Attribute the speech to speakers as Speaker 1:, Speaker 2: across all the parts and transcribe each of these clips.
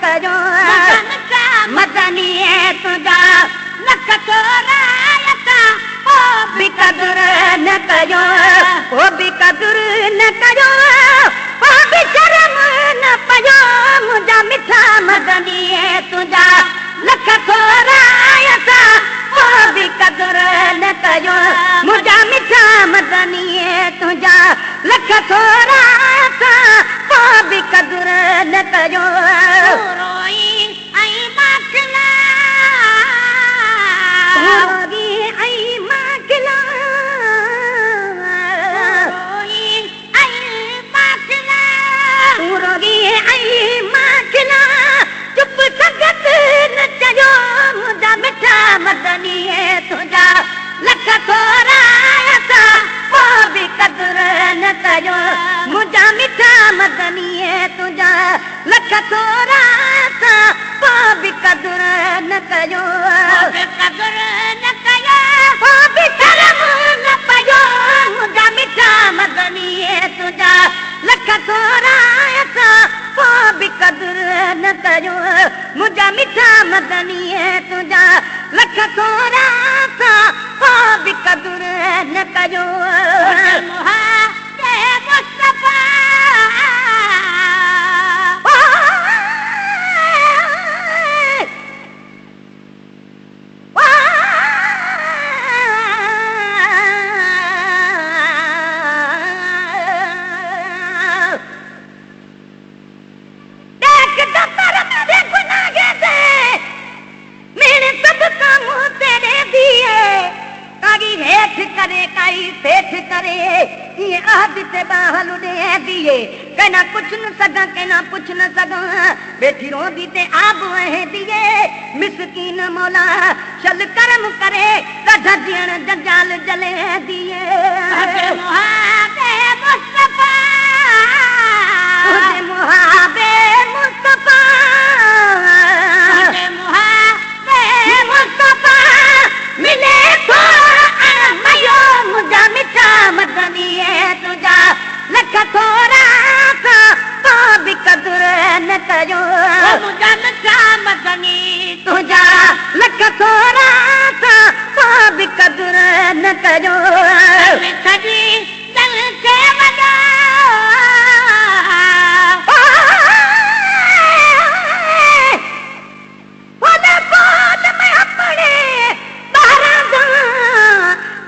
Speaker 1: कयो मदनी तुझा लख थोरायता ओ भी कदर न कयो ओ भी कदर न कयो ओ भी शर्म न पयो मुझा मिठा मदनी तुझा लख थोरायता ओ भी कदर न कयो मुझा मिठा मदनी तुझा लख थोरायता ओ भी कदर न कयो रोई आई माखला रोगी आई माखला रोई आई माखला रोगी आई माखला चुप संगत न चयो मुझा मिठा मदनी तुझा लख थोरायता ओ भी कदर न कयो मुझा मिठा मदनी तुझा लख थोरायता ओ भी कदर न कयो कदर न कयो ओ भी शर्म न पयो मुझा मिठा मदनी तुझा लख थोरायता ओ भी कदर न कयो मुझा मिठा मदनी तुझा लख थोरायता ओ भी कदर न कयो मुस्तफा सेठ करे ये आदित बाहल दे दिए कहना कुछ न सगा कहना कुछ न सगा बैठी रोंदी ते आब है दिए मिसकीन मौला चल करम करे धजियण जंजाल जले दिए मुहाबे मुस्तफा मुहाबे मुस्तफा मुहाबे मुस्तफा मिले तो मुझा मिठा मदनी तुझा लख थोरायता ओ भी कदर न कयो मुझा मिठा मदनी तुझा लख थोरायता ओ भी कदर न कयो सजी दिल से वॾा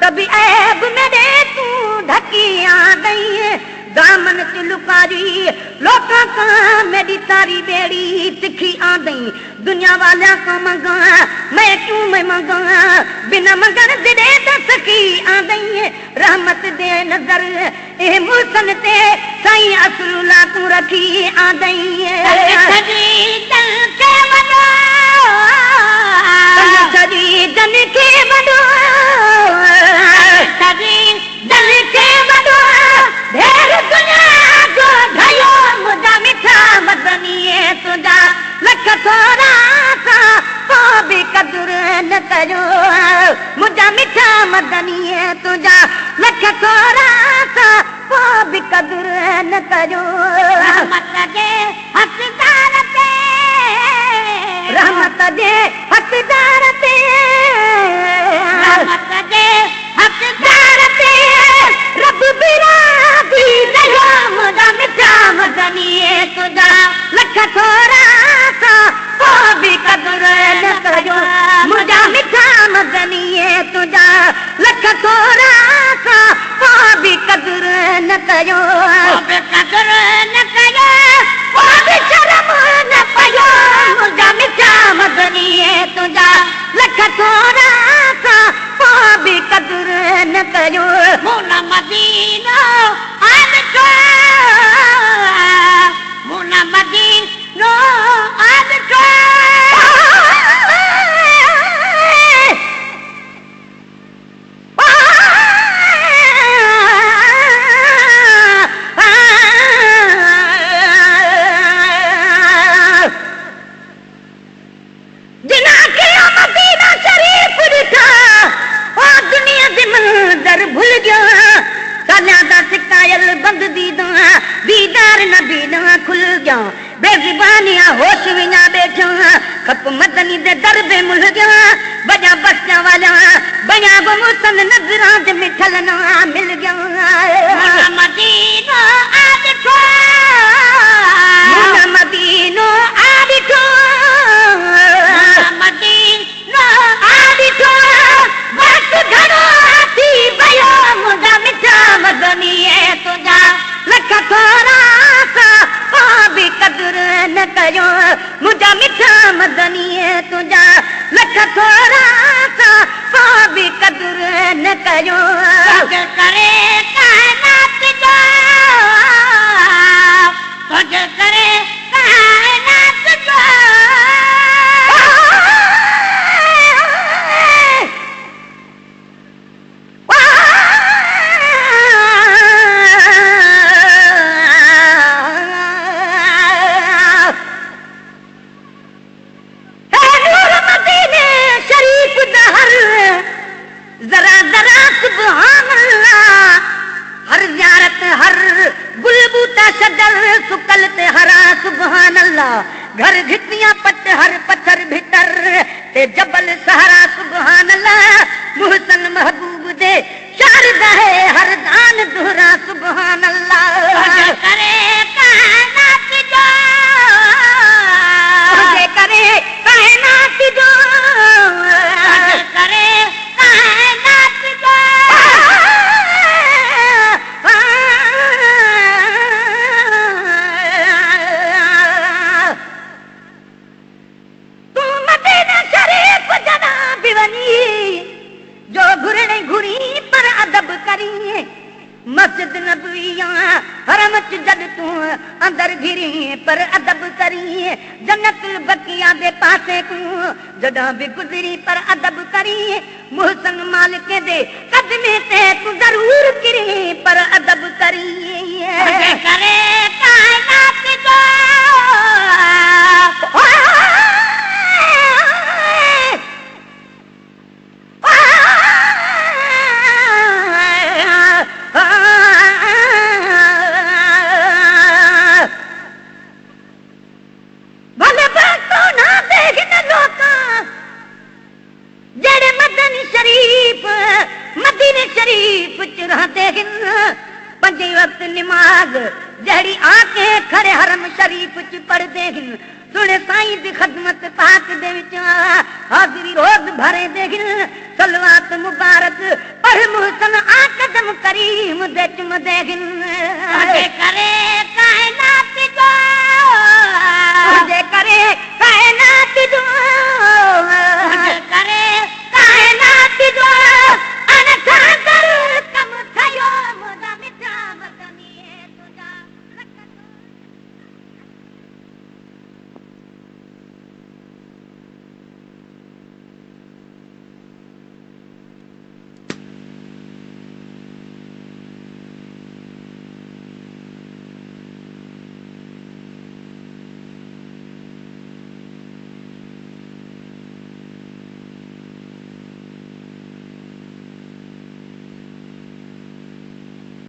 Speaker 1: कभी ऐब मेरे तू ढकी आ गई दामन से लुकारी लोका का मेरी सारी बेड़ी तिखी आ गई दुनिया वाला को मंगा मैं क्यों मैं मंगा बिना मंगन दे सकी आ गई रहमत दे नजर ए मुसन ते साईं असरुला तू रखी आ गई सजी जन के वॾो दल के वॾो ढेर दुनिया जो ढयो मुझा मिठा मदनी तुझा लख थोरायता ओ भी कदर न कयो मुझा मिठा मदनी तुझा लख थोरायता ओ भी कदर न कयो रहमत जे हक़दार ते रहमत जे हक़दार ते रहमत जे हक़दार ते रब बिरादी दयो मुझा मिठा मदनी तुझा लख थोरायता ओ भी कदर न कयो मुझा मिठा मदनी तुझा लख थोरायता ओ भी कदर न कयो कदर न कयो ओ भी शर्म न पयो मुझा मिठा मदनी तुझा लख थोरायता ओ भी कदर न कयो मुना मदीनो आदतो मुना मदीनो आदतो खप मदनी दे दर बे मुल गया बजा बस्या वाला बजा वो मुसन नजरां दे मिठल ना मिल गया मदीना आदिठो मदीनो आदिठो मदीना आदिठो बस घणो थी भयो मुंहिंजा मिठा मदनी है तुझा लख थोरा सा भी कदर न कयो मुझा मिठा मदनी है तुझा लख थोरा सा भी कदर न कयो करे कायनात जो तुझ करे कायनात जो जरा जरा सुभान अल्लाह हर ज़ियारत हर गुलबूता शजर सुकल ते हरा सुभान अल्लाह घर घिटियां पट हर पत्थर भीतर ते जबल सहारा सुभान अल्लाह मुहसन महबूब दे शारदा है हर दान दोहरा सुभान अल्लाह करे कायनात जो करे कायनात जो करे जो घुरने घुरी पर अदब करी मस्जिद नबविया हरम च जद तू अंदर घिरी पर अदब करी जन्नतुल बकिया दे पासे तू जदा भी गुजरी पर अदब करी मुहसन मालिक दे कदमे ते तू जरूर गिरी पर अदब करी करे कायनात जो जड़े मदनी शरीफ मदीने शरीफ च रहते पंजे वक्त नमाज जड़ी आके खड़े हरम शरीफ च पढ़दे सुने साईं दी खदमत पाक दे विच हाजिरी रोज भरे दे सलवात मुबारक पढ़ मुहसन आ कदम करीम दे चुम दे करे कायनात जो